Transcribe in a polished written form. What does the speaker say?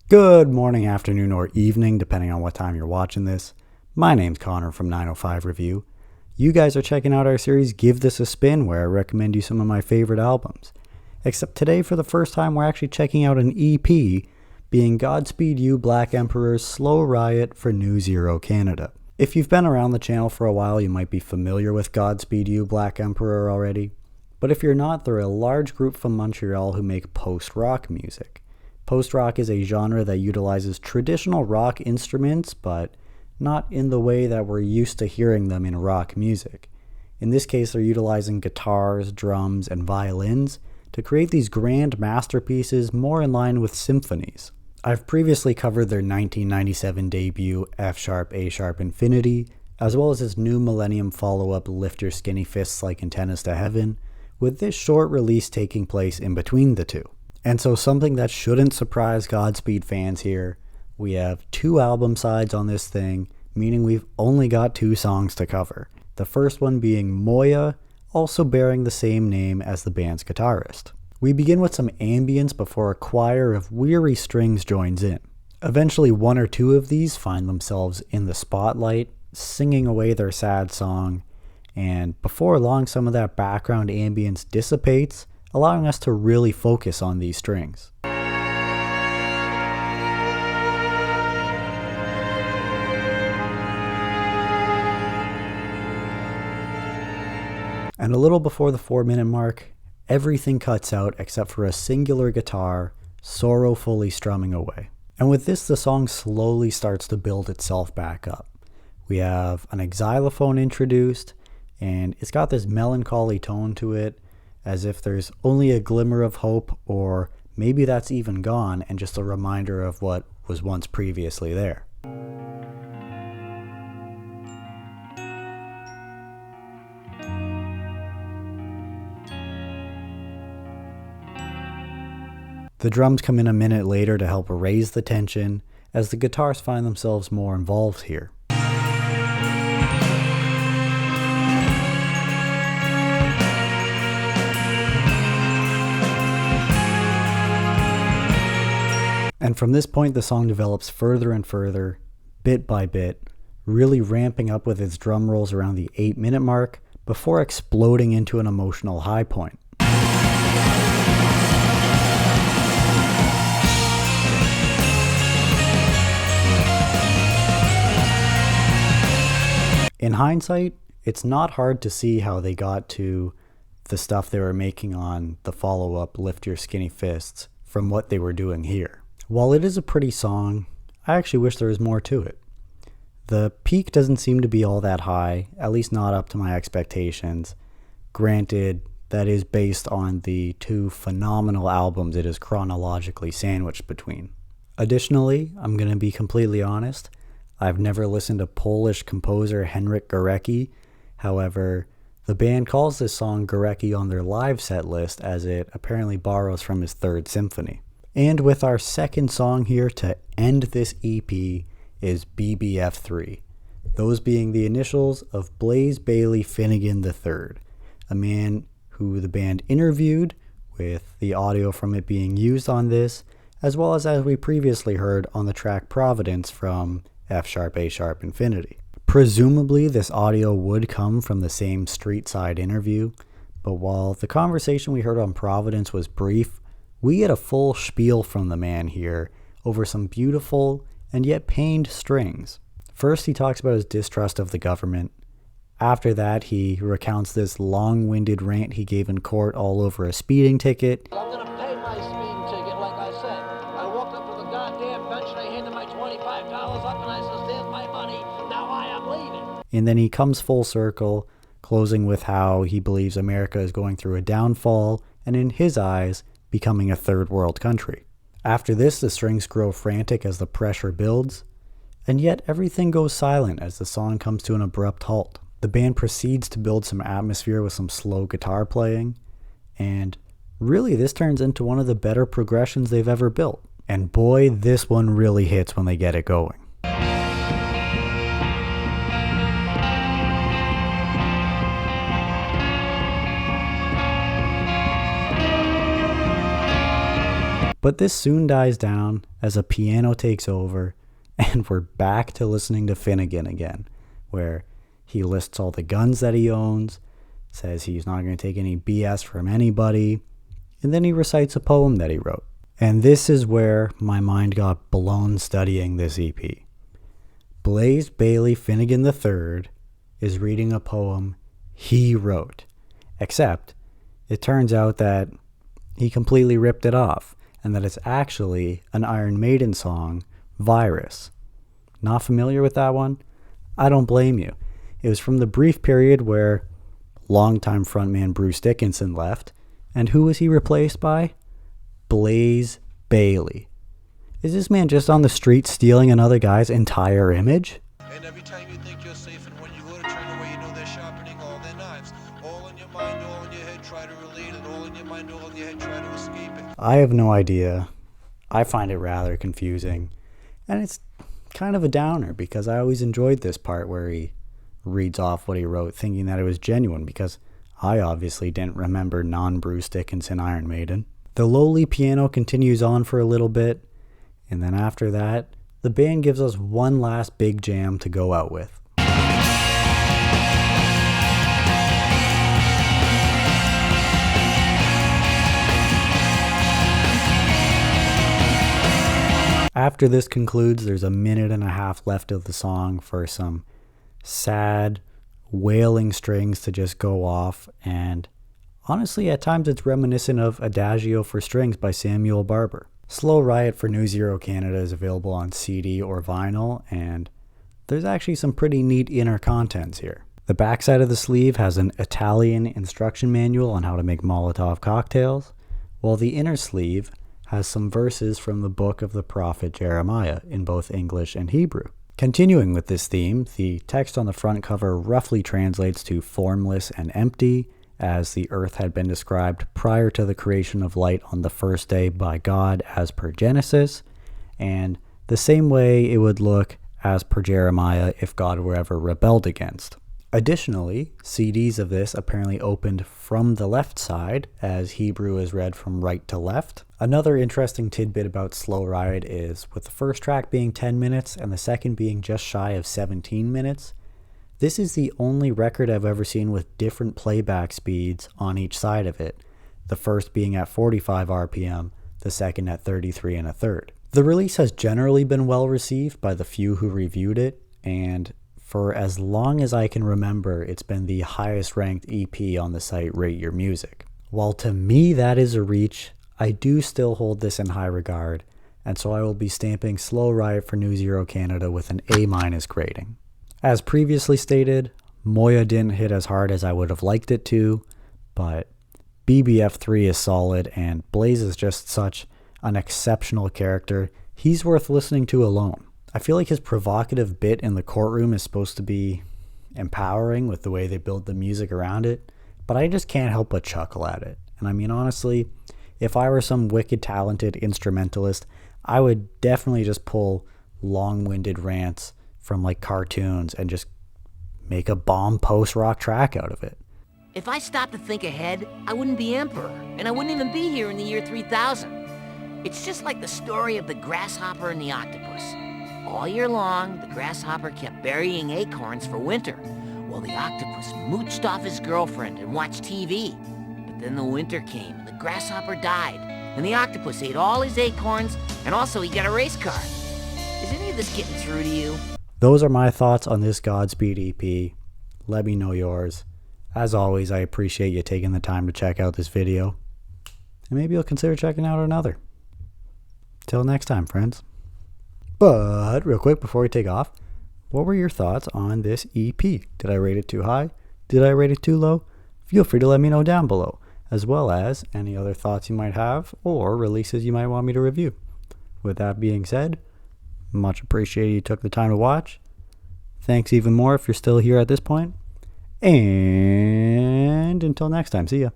Good morning, afternoon, or evening, depending on what time you're watching this. My name's Connor from 905 Review. You guys are checking out our series Give This a Spin, where I recommend you some of my favorite albums. Except today, for the first time, we're actually checking out an EP, being Godspeed You, Black Emperor's Slow Riot for new Zerø Kanada. If you've been around the channel for a while, you might be familiar with Godspeed You, Black Emperor already. But if you're not, they're a large group from Montreal who make post-rock music. Post-rock is a genre that utilizes traditional rock instruments, but not in the way that we're used to hearing them in rock music. In this case, they're utilizing guitars, drums, and violins to create these grand masterpieces more in line with symphonies. I've previously covered their 1997 debut F-sharp, A-sharp Infinity, as well as his new millennium follow-up Lift Your Skinny Fists Like Antennas to Heaven, with this short release taking place in between the two. And so something that shouldn't surprise Godspeed fans here, we have two album sides on this thing, meaning we've only got two songs to cover. The first one being Moya, also bearing the same name as the band's guitarist. We begin with some ambience before a choir of weary strings joins in. Eventually one or two of these find themselves in the spotlight, singing away their sad song, and before long some of that background ambience dissipates, allowing us to really focus on these strings. And a little before the 4-minute mark, everything cuts out except for a singular guitar sorrowfully strumming away. And with this, the song slowly starts to build itself back up. We have an xylophone introduced, and it's got this melancholy tone to it, as if there's only a glimmer of hope, or maybe that's even gone and just a reminder of what was once previously there. The drums come in a minute later to help raise the tension, as the guitars find themselves more involved here. And from this point, the song develops further and further, bit by bit, really ramping up with its drum rolls around the 8-minute mark before exploding into an emotional high point. In hindsight, it's not hard to see how they got to the stuff they were making on the follow-up Lift Your Skinny Fists from what they were doing here. While it is a pretty song, I actually wish there was more to it. The peak doesn't seem to be all that high, at least not up to my expectations. Granted, that is based on the two phenomenal albums it is chronologically sandwiched between. Additionally, I'm going to be completely honest, I've never listened to Polish composer Henryk Górecki. However, the band calls this song Górecki on their live set list, as it apparently borrows from his Third Symphony. And with our second song here to end this EP is BBF3, those being the initials of Blaze Bailey Finnegan III, a man who the band interviewed, with the audio from it being used on this, as well as we previously heard on the track Providence from F-sharp, A-sharp Infinity. Presumably this audio would come from the same street side interview, but while the conversation we heard on Providence was brief, we get a full spiel from the man here over some beautiful and yet pained strings. First, he talks about his distrust of the government. After that, he recounts this long-winded rant he gave in court all over a speeding ticket. I'm going to pay my speeding ticket, like I said. I walked up to the goddamn bench and I handed my $25 up and I said, "There's my money. Now I am leaving." And then he comes full circle, closing with how he believes America is going through a downfall, and in his eyes, becoming a third world country. After this, the strings grow frantic as the pressure builds, and yet everything goes silent as the song comes to an abrupt halt. The band proceeds to build some atmosphere with some slow guitar playing, and really this turns into one of the better progressions they've ever built. And boy, this one really hits when they get it going. But this soon dies down as a piano takes over, and we're back to listening to Finnegan again, where he lists all the guns that he owns, says he's not going to take any BS from anybody, and then he recites a poem that he wrote. And this is where my mind got blown studying this EP. Blaze Bailey Finnegan III is reading a poem he wrote, except it turns out that he completely ripped it off, and that it's actually an Iron Maiden song, Virus. Not familiar with that one? I don't blame you. It was from the brief period where longtime frontman Bruce Dickinson left, and who was he replaced by? Blaze Bailey. Is this man just on the street stealing another guy's entire image? And every time you think you're safe, and when you go to turn away, you know they're sharpening all their knives. All in your mind, all in your head, try to relate it. All in your mind, all in your head, try to escape it. I have no idea. I find it rather confusing. And it's kind of a downer, because I always enjoyed this part where he reads off what he wrote, thinking that it was genuine, because I obviously didn't remember non-Bruce Dickinson Iron Maiden. The lowly piano continues on for a little bit, and then after that, the band gives us one last big jam to go out with. After this concludes, there's a minute and a half left of the song for some sad, wailing strings to just go off, and honestly, at times it's reminiscent of Adagio for Strings by Samuel Barber. Slow Riot for New Zerø Canada is available on CD or vinyl, and there's actually some pretty neat inner contents here. The backside of the sleeve has an Italian instruction manual on how to make Molotov cocktails, while the inner sleeve has some verses from the book of the prophet Jeremiah in both English and Hebrew. Continuing with this theme, the text on the front cover roughly translates to formless and empty, as the earth had been described prior to the creation of light on the first day by God as per Genesis, and the same way it would look as per Jeremiah if God were ever rebelled against. Additionally, CDs of this apparently opened from the left side, as Hebrew is read from right to left. Another interesting tidbit about Slow Riot is, with the first track being 10 minutes and the second being just shy of 17 minutes, this is the only record I've ever seen with different playback speeds on each side of it, the first being at 45 RPM, the second at 33 1/3. The release has generally been well received by the few who reviewed it, and for as long as I can remember, it's been the highest ranked EP on the site Rate Your Music. While to me that is a reach, I do still hold this in high regard, and so I will be stamping Slow Riot for New Zerø Canada with an A- grading. As previously stated, Moya didn't hit as hard as I would have liked it to, but BBF3 is solid, and Blaze is just such an exceptional character. He's worth listening to alone. I feel like his provocative bit in the courtroom is supposed to be empowering with the way they build the music around it, but I just can't help but chuckle at it. And I mean, honestly, if I were some wicked talented instrumentalist, I would definitely just pull long-winded rants from like cartoons and just make a bomb post-rock track out of it. If I stopped to think ahead, I wouldn't be emperor, and I wouldn't even be here in the year 3000. It's just like the story of the grasshopper and the octopus. All year long, the grasshopper kept burying acorns for winter, while the octopus mooched off his girlfriend and watched TV. But then the winter came, and the grasshopper died, and the octopus ate all his acorns, and also he got a race car. Is any of this getting through to you? Those are my thoughts on this Godspeed EP. Let me know yours. As always, I appreciate you taking the time to check out this video, and maybe you'll consider checking out another. Till next time, friends. But real quick before we take off, what were your thoughts on this EP? Did I rate it too high? Did I rate it too low? Feel free to let me know down below, as well as any other thoughts you might have or releases you might want me to review. With that being said, much appreciated you took the time to watch. Thanks even more if you're still here at this point. And until next time, see ya.